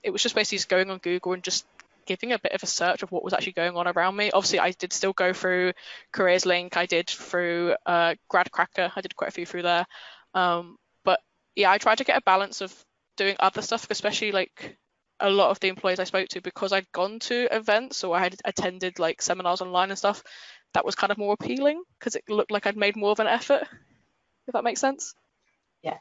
Speaker 8: it was just basically just going on Google and just giving a bit of a search of what was actually going on around me. Obviously I did still go through CareersLink, I did through GradCracker, I did quite a few through there, but yeah, I tried to get a balance of doing other stuff, especially like a lot of the employees I spoke to, because I'd gone to events or I had attended like seminars online and stuff, that was kind of more appealing because it looked like I'd made more of an effort, if that makes sense.
Speaker 2: Yeah,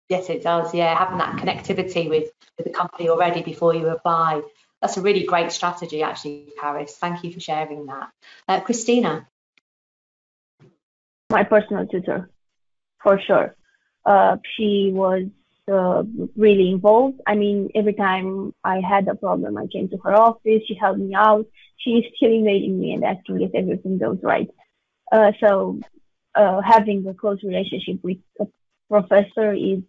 Speaker 2: yes, it does. Yeah, having that connectivity with the company already before you apply. That's a really great strategy, actually, Caris. Thank you for sharing that. Christina.
Speaker 10: My personal tutor, for sure. She was really involved. I mean, every time I had a problem, I came to her office. She helped me out. She is still emailing me and asking if everything goes right. So having a close relationship with a professor is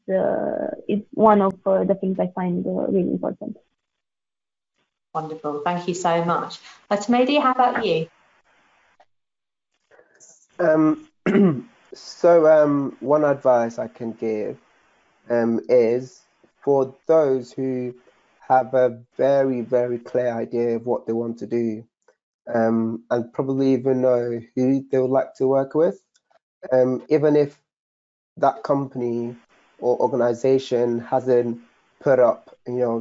Speaker 10: one of the things I find really important.
Speaker 2: Wonderful. Thank you so much. Tamedi, how about you?
Speaker 3: So one advice I can give is for those who have a very, very clear idea of what they want to do, and probably even know who they would like to work with, even if that company or organization hasn't put up,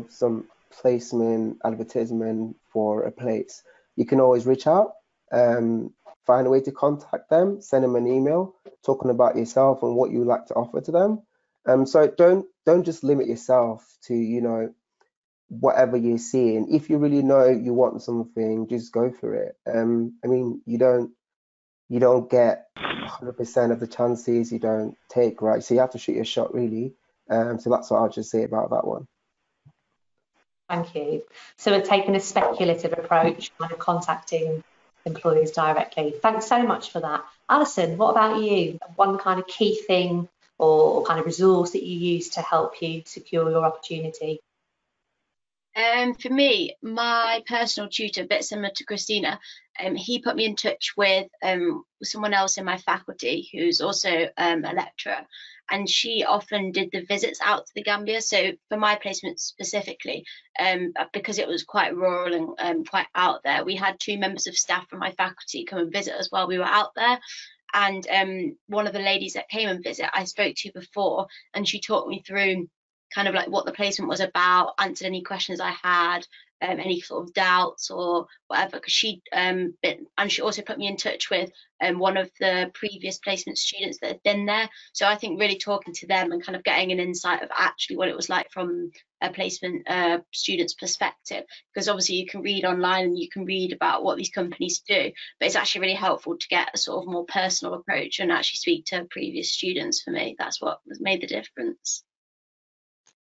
Speaker 3: some placement advertisement for a place, you can always reach out, find a way to contact them, send them an email talking about yourself and what you would like to offer to them. So don't just limit yourself to, whatever you're seeing. If you really know you want something, just go for it. I mean, you don't get 100% of the chances you don't take, right? So you have to shoot your shot, really. So that's what I'll just say about that one.
Speaker 2: Thank you. So we're taking a speculative approach, kind of contacting employers directly. Thanks so much for that. Alison, what about you? One kind of key thing or kind of resource that you use to help you secure your opportunity?
Speaker 4: For me, my personal tutor, a bit similar to Christina, he put me in touch with someone else in my faculty who's also a lecturer, and she often did the visits out to the Gambia. So for my placement specifically, because it was quite rural and quite out there, we had 2 members of staff from my faculty come and visit us while we were out there. And one of the ladies that came and visit, I spoke to before, and she talked me through kind of like what the placement was about, answered any questions I had, any sort of doubts or whatever, because and she also put me in touch with one of the previous placement students that had been there. So I think really talking to them and kind of getting an insight of actually what it was like from a placement student's perspective, because obviously you can read online and you can read about what these companies do, but it's actually really helpful to get a sort of more personal approach and actually speak to previous students. For me, that's what made the difference.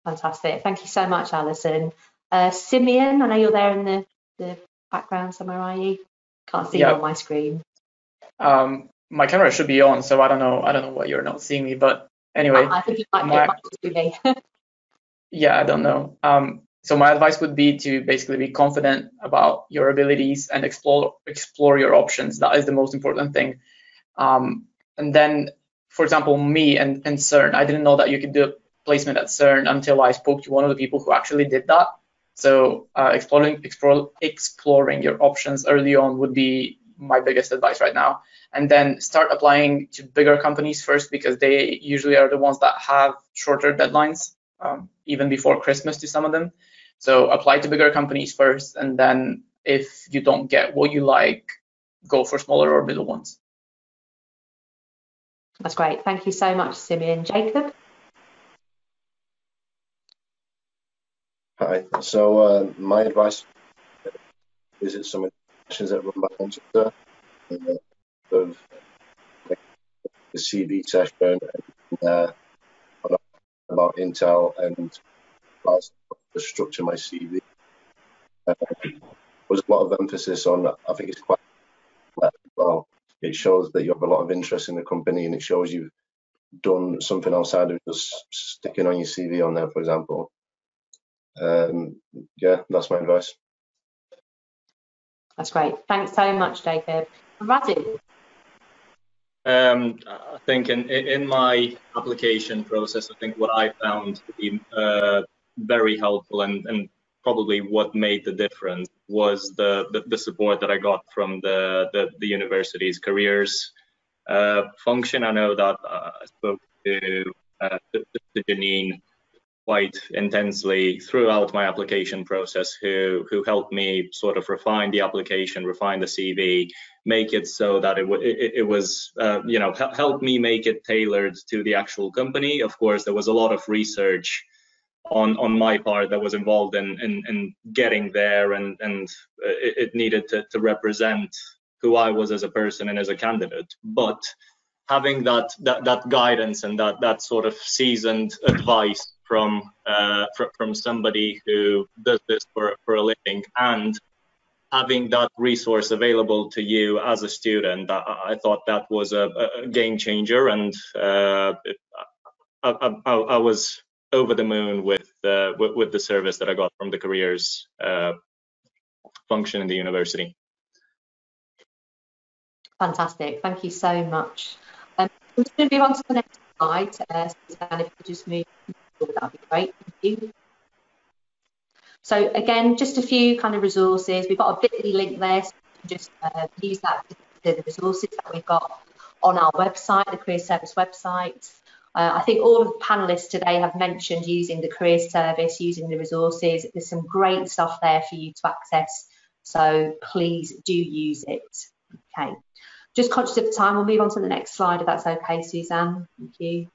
Speaker 2: Fantastic. Thank you so much, Alison. Simeon, I know you're there in the background somewhere, are you? Can't see you on my screen.
Speaker 5: My camera should be on, so I don't know why you're not seeing me, but anyway.
Speaker 2: I think it might be me.
Speaker 5: Yeah, I don't know. So my advice would be to basically be confident about your abilities and explore your options. That is the most important thing. And then, for example, me and CERN, I didn't know that you could do placement at CERN until I spoke to one of the people who actually did that. So exploring your options early on would be my biggest advice right now. And then start applying to bigger companies first, because they usually are the ones that have shorter deadlines, even before Christmas to some of them. So apply to bigger companies first, and then if you don't get what you like, go for smaller or middle ones.
Speaker 2: That's great. Thank you so much, Simeon. Jacob?
Speaker 9: Hi. So my advice is visit some institutions that run by Manchester, of like the CV session and about Intel and to structure my CV. There's a lot of emphasis on, I think it's quite well. It shows that you have a lot of interest in the company, and it shows you've done something outside of just sticking on your CV on there, for example. Yeah, that's my advice.
Speaker 2: That's great. Thanks so much, Jacob. Radu?
Speaker 6: I think in my application process, I think what I found to be very helpful and probably what made the difference was the support that I got from the university's careers function. I know that I spoke to Janine quite intensely throughout my application process, who helped me sort of refine the application, refine the CV, make it so that it was you know, help me make it tailored to the actual company. Of course, there was a lot of research on my part that was involved in getting there, and it needed to represent who I was as a person and as a candidate. But having that guidance and that sort of seasoned advice from somebody who does this for a living, and having that resource available to you as a student, I thought that was a game changer, and I was over the moon with the service that I got from the careers function in the university.
Speaker 2: Fantastic, thank you so much. I'm just going to move on to the next slide. Suzanne, if you could just move forward, that'd be great. Thank you. So again, just a few kind of resources. We've got a bit.ly link there, so you can just use that to the resources that we've got on our website, the Careers Service website. I think all of the panelists today have mentioned using the Careers Service, using the resources. There's some great stuff there for you to access, so please do use it. Okay, just conscious of the time, we'll move on to the next slide if that's okay, Suzanne. Thank you.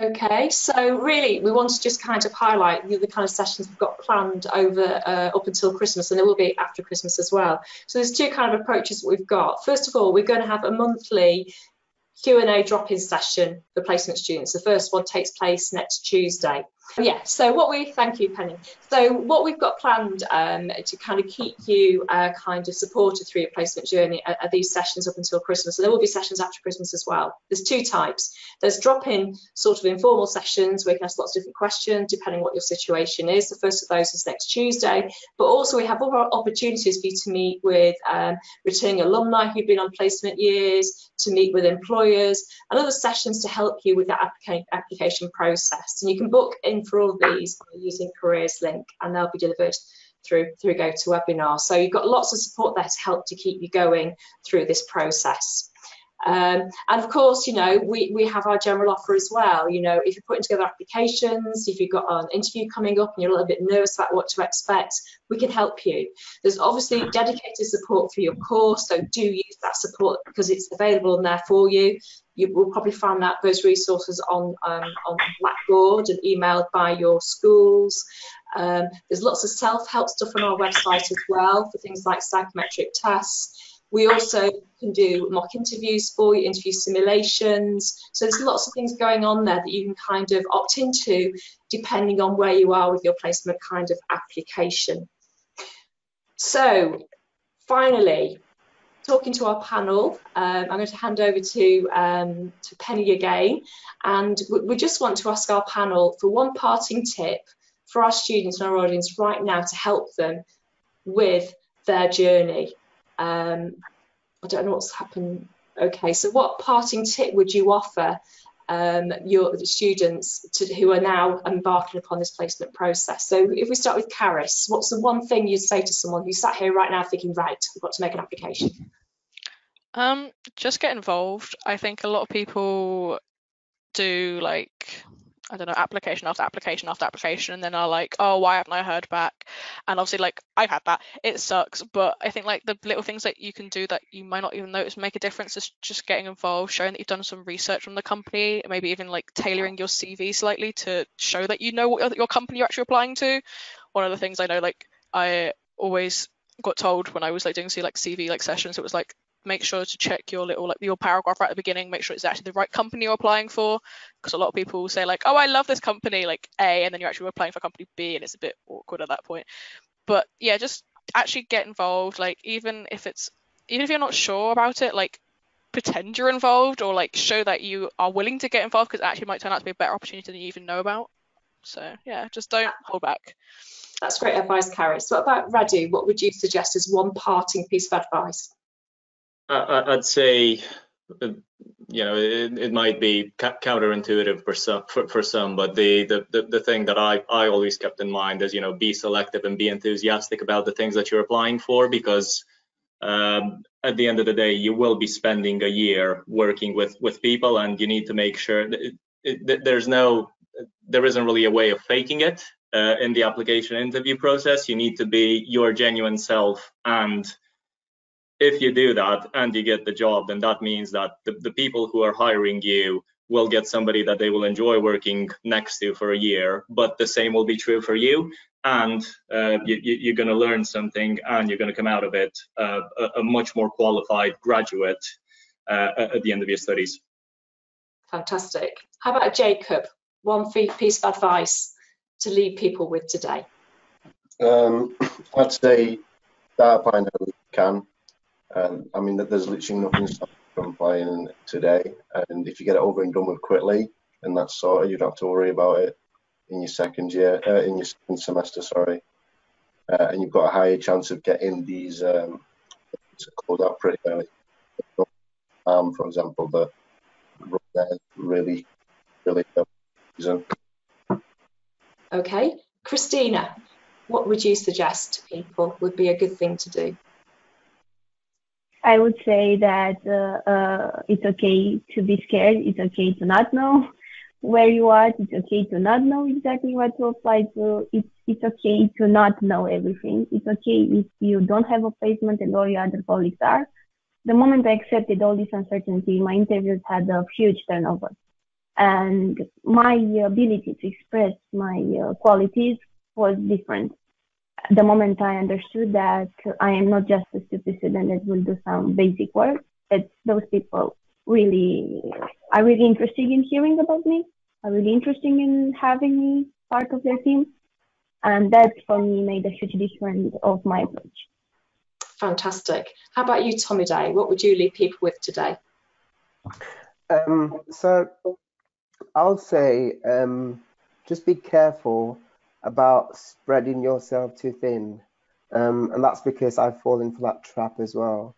Speaker 1: Okay, so really we want to just kind of highlight the kind of sessions we've got planned over up until Christmas, and there will be after Christmas as well. So there's two kind of approaches that we've got. First of all, we're going to have a monthly Q&A drop-in session for placement students. The first one takes place next Tuesday. Yeah, so thank you, Penny. So what we've got planned to kind of keep you kind of supported through your placement journey are these sessions up until Christmas, and there will be sessions after Christmas as well. There's two types. There's drop-in sort of informal sessions where you can ask lots of different questions depending what your situation is. The first of those is next Tuesday, but also we have other opportunities for you to meet with returning alumni who've been on placement years, to meet with employers, and other sessions to help you with that application process. And you can book in for all of these using Careers link, and they'll be delivered through GoToWebinar. So you've got lots of support there to help to keep you going through this process. And of course, you know, we have our general offer as well. You know, if you're putting together applications, if you've got an interview coming up and you're a little bit nervous about what to expect, we can help you. There's obviously dedicated support for your course, so do use that support because it's available in there for you. You will probably find those resources on Blackboard and emailed by your schools. There's lots of self-help stuff on our website as well for things like psychometric tests. We also can do mock interviews for you, interview simulations. So there's lots of things going on there that you can kind of opt into depending on where you are with your placement kind of application. So finally, talking to our panel, I'm going to hand over to Penny again, and we just want to ask our panel for one parting tip for our students and our audience right now to help them with their journey. I don't know what's happened. Okay, so what parting tip would you offer your students who are now embarking upon this placement process? So if we start with Caris, what's the one thing you'd say to someone who's sat here right now thinking, right, I've got to make an application?
Speaker 8: Just get involved. I think a lot of people do, like, I don't know, application after application after application, and then are like, oh, why haven't I heard back? And obviously, like, I've had that, it sucks, but I think like the little things that you can do that you might not even notice make a difference is just getting involved, showing that you've done some research on the company, maybe even like tailoring your CV slightly to show that you know what your company you're actually applying to. One of the things I know, like, I always got told when I was like doing CV like sessions, it was like, make sure to check your little, like, your paragraph right at the beginning, make sure it's actually the right company you're applying for, because a lot of people say like, oh, I love this company, like A, and then you're actually applying for company B, and it's a bit awkward at that point. But yeah, just actually get involved. Like, even if you're not sure about it, like, pretend you're involved, or like show that you are willing to get involved, because it actually might turn out to be a better opportunity than you even know about. So yeah, just don't hold back.
Speaker 1: That's great advice, Caris. What about Radu? What would you suggest as one parting piece of advice?
Speaker 6: I'd say, you know, it might be counterintuitive for some, but the thing that I always kept in mind is, you know, be selective and be enthusiastic about the things that you're applying for, because at the end of the day, you will be spending a year working with people, and you need to make sure that there isn't really a way of faking it in the application interview process. You need to be your genuine self, and if you do that and you get the job, then that means that the people who are hiring you will get somebody that they will enjoy working next to for a year, but the same will be true for you. And you're going to learn something, and you're going to come out of it a much more qualified graduate at the end of your studies.
Speaker 1: Fantastic. How about Jacob? One piece of advice to leave people with today.
Speaker 9: I'd say start applying how you can. I mean, there's literally nothing stopping you from applying today, and if you get it over and done with quickly, and that's sorted, you don't have to worry about it in your second year, in your second semester, sorry, and you've got a higher chance of getting these called out pretty early. For example, the really reason.
Speaker 1: Okay, Christina, what would you suggest to people would be a good thing to do?
Speaker 10: I would say that it's okay to be scared. It's okay to not know where you are. It's okay to not know exactly what to apply to. It's okay to not know everything. It's okay if you don't have a placement and all your other colleagues are. The moment I accepted all this uncertainty, my interviews had a huge turnover. And my ability to express my qualities was different. The moment I understood that I am not just a stupid student that will do some basic work, that those people really are really interested in hearing about me, are really interested in having me part of their team. And that for me made a huge difference of my approach.
Speaker 1: Fantastic. How about you, Tomide? What would you leave people with today?
Speaker 3: So I'll say just be careful about spreading yourself too thin, and that's because I've fallen for that trap as well.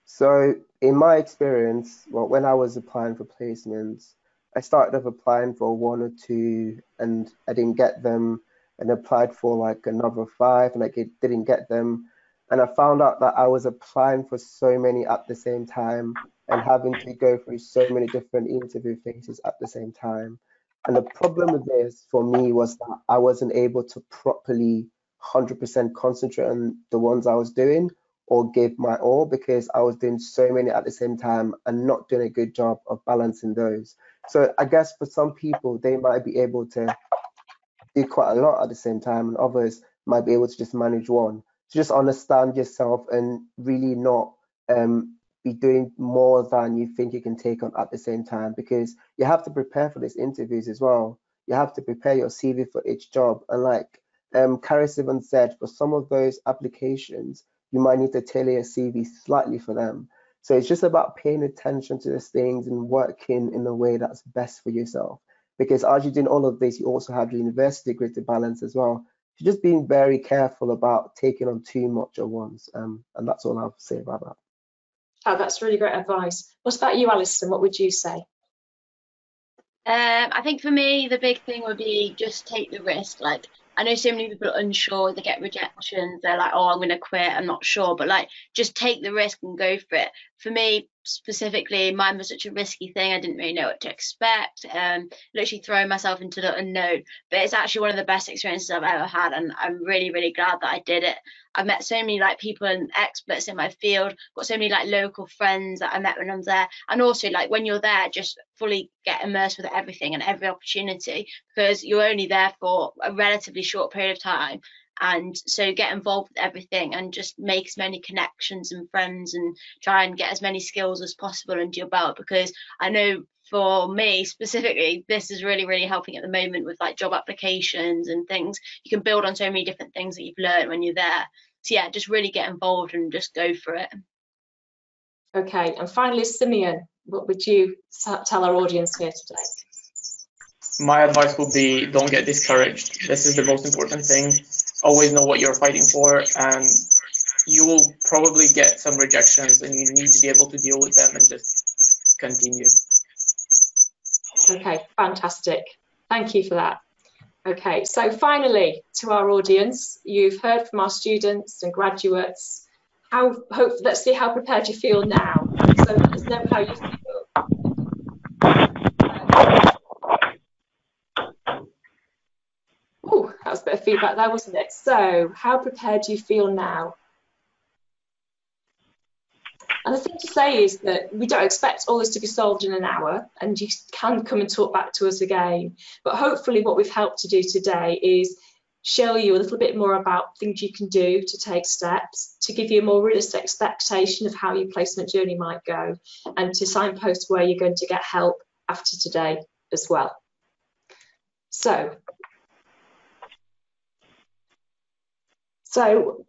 Speaker 3: So in my experience, well, when I was applying for placements, I started off applying for 1 or 2 and I didn't get them, and applied for like another 5 and I didn't get them, and I found out that I was applying for so many at the same time and having to go through so many different interview phases at the same time. And the problem with this for me was that I wasn't able to properly 100% concentrate on the ones I was doing or give my all, because I was doing so many at the same time and not doing a good job of balancing those. So I guess for some people, they might be able to do quite a lot at the same time, and others might be able to just manage one. So just understand yourself and really not be doing more than you think you can take on at the same time, because you have to prepare for these interviews as well. You have to prepare your CV for each job. And like Karis even said, for some of those applications, you might need to tailor your CV slightly for them. So it's just about paying attention to these things and working in a way that's best for yourself. Because as you're doing all of this, you also have your university degree to balance as well. So just being very careful about taking on too much at once. And that's all I have to say about that.
Speaker 1: Oh, that's really great advice. What about you, Alison? What would you say?
Speaker 4: I think for me, the big thing would be just take the risk. Like, I know so many people are unsure, they get rejections, they're like, oh, I'm going to quit, I'm not sure. But like, just take the risk and go for it. For me, specifically, mine was such a risky thing. I didn't really know what to expect. Literally throwing myself into the unknown. But it's actually one of the best experiences I've ever had. And I'm really, really glad that I did it. I've met so many like people and experts in my field, got so many like local friends that I met when I'm there. And also like when you're there, just fully get immersed with everything and every opportunity, because you're only there for a relatively short period of time. And so get involved with everything and just make as many connections and friends and try and get as many skills as possible under your belt, because I know for me specifically, this is really, really helping at the moment with like job applications and things. You can build on so many different things that you've learned when you're there. So yeah, just really get involved and just go for it.
Speaker 1: Okay, and finally, Simeon, what would you tell our audience here today?
Speaker 5: My advice would be, don't get discouraged. This is the most important thing. Always know what you're fighting for, and you will probably get some rejections, and you need to be able to deal with them and just continue.
Speaker 1: Okay, fantastic. Thank you for that. Okay, so finally, to our audience, you've heard from our students and graduates let's see how prepared you feel now. So let us know how you feel. Oh, that was a bit of feedback there, wasn't it? So how prepared do you feel now? And the thing to say is that we don't expect all this to be solved in an hour, and you can come and talk back to us again. But hopefully what we've helped to do today is show you a little bit more about things you can do to take steps, to give you a more realistic expectation of how your placement journey might go, and to signpost where you're going to get help after today as well. So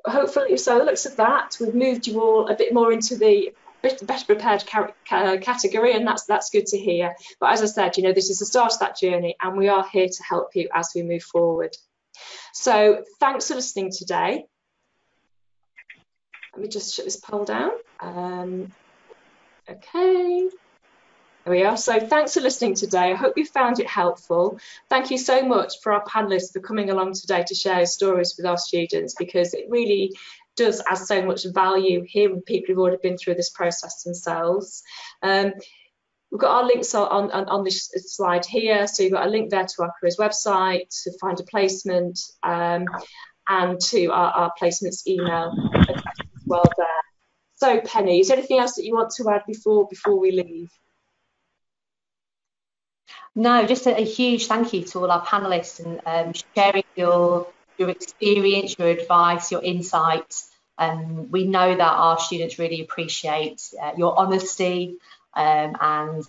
Speaker 1: hopefully, so the looks of that, we've moved you all a bit more into the better prepared category, and that's good to hear. But as I said, you know, this is the start of that journey, and we are here to help you as we move forward. So thanks for listening today. Let me just shut this poll down. Okay. There we are. So thanks for listening today. I hope you found it helpful. Thank you so much for our panelists for coming along today to share stories with our students, because it really does add so much value hearing people who've already been through this process themselves. We've got our links on this slide here. So you've got a link there to our careers website, to find a placement, and to our placements email address as well there. So Penny, is there anything else that you want to add before we leave?
Speaker 2: No, just a huge thank you to all our panelists and sharing your experience, your advice, your insights. We know that our students really appreciate your honesty and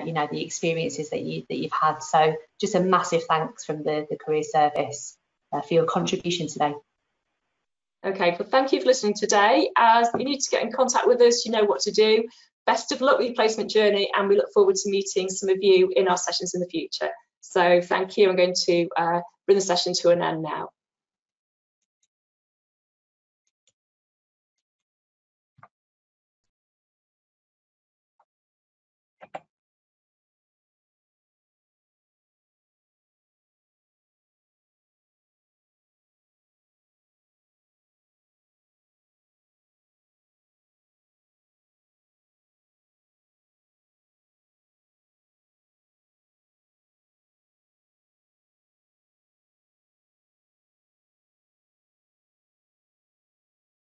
Speaker 2: you know, the experiences that you've had. So just a massive thanks from the Career Service for your contribution today.
Speaker 1: Okay, well, thank you for listening today. As you need to get in contact with us, you know what to do. Best of luck with your placement journey, and we look forward to meeting some of you in our sessions in the future. So thank you. I'm going to bring the session to an end now.